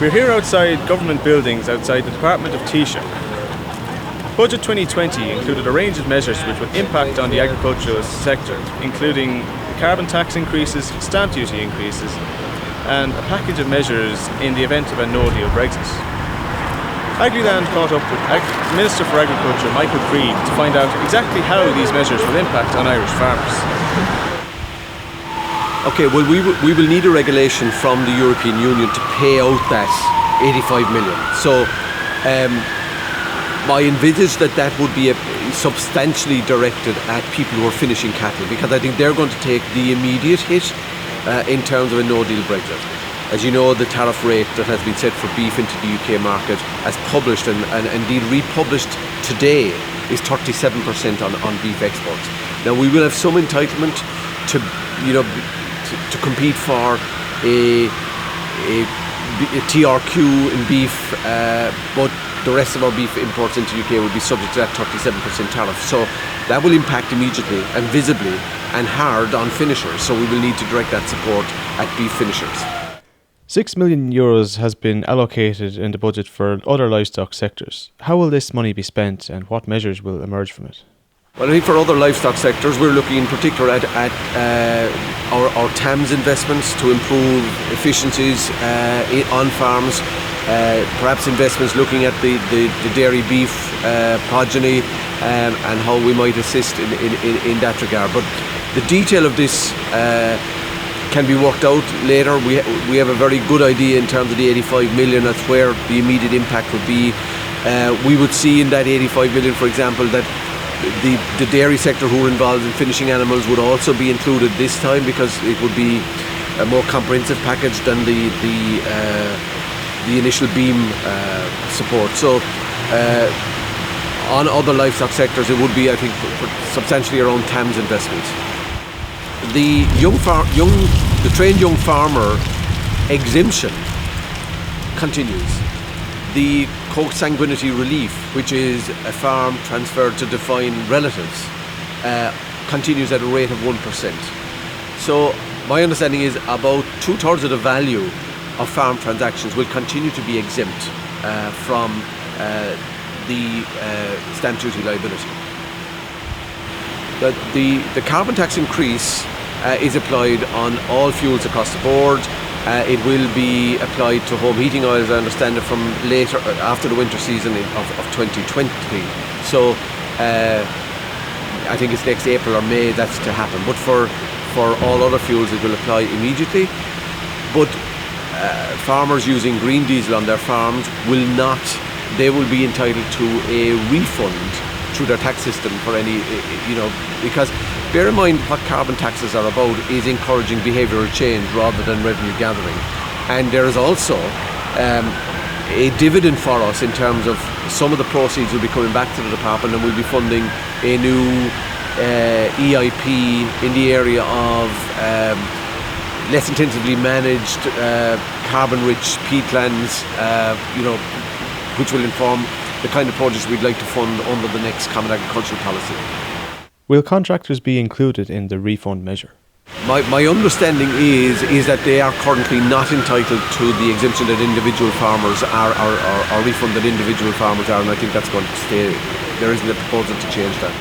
We're here outside government buildings outside the Department of Taoiseach. Budget 2020 included a range of measures which would impact on the agricultural sector, including carbon tax increases, stamp duty increases, and a package of measures in the event of a no-deal Brexit. AgriLand caught up with Minister for Agriculture Michael Creed to find out exactly how these measures will impact on Irish farmers. Okay, well, we will need a regulation from the European Union to pay out that 85 million. So I envisage that would be substantially directed at people who are finishing cattle, because I think they're going to take the immediate hit in terms of a no-deal Brexit. As you know, the tariff rate that has been set for beef into the UK market, as published and indeed republished today, is 37% on beef exports. Now, we will have some entitlement to compete for a TRQ in beef, but the rest of our beef imports into the UK will be subject to that 37% tariff. So that will impact immediately and visibly and hard on finishers. So we will need to direct that support at beef finishers. €6 million has been allocated in the budget for other livestock sectors. How will this money be spent and what measures will emerge from it? Well, I think for other livestock sectors, we're looking in particular at our TAMS investments to improve efficiencies on farms, perhaps investments looking at the dairy beef progeny and how we might assist in that regard. But the detail of this can be worked out later. We have a very good idea in terms of the 85 million. That's where the immediate impact would be. We would see in that 85 million, for example, that the dairy sector who are involved in finishing animals would also be included this time, because it would be a more comprehensive package than the initial beam support. So on other livestock sectors, it would be, I think, substantially around TAMS investments. The trained young farmer exemption continues. The consanguinity relief, which is a farm transferred to defined relatives, continues at a rate of 1%. So my understanding is about 2/3 of the value of farm transactions will continue to be exempt from the stamp duty liability. The carbon tax increase is applied on all fuels across the board. It will be applied to home heating oils, I understand it, from later, after the winter season of 2020. So I think it's next April or May that's to happen. But for all other fuels, it will apply immediately. But farmers using green diesel on their farms will not. They will be entitled to a refund through their tax system for any, because bear in mind what carbon taxes are about is encouraging behavioural change rather than revenue gathering. And there is also a dividend for us in terms of some of the proceeds will be coming back to the department, and we'll be funding a new EIP in the area of less intensively managed carbon-rich peatlands, which will inform the kind of projects we'd like to fund under the next Common Agricultural Policy. Will contractors be included in the refund measure? My understanding is that they are currently not entitled to the exemption that individual farmers are, or refund that individual farmers are, and I think that's going to stay. There isn't a proposal to change that.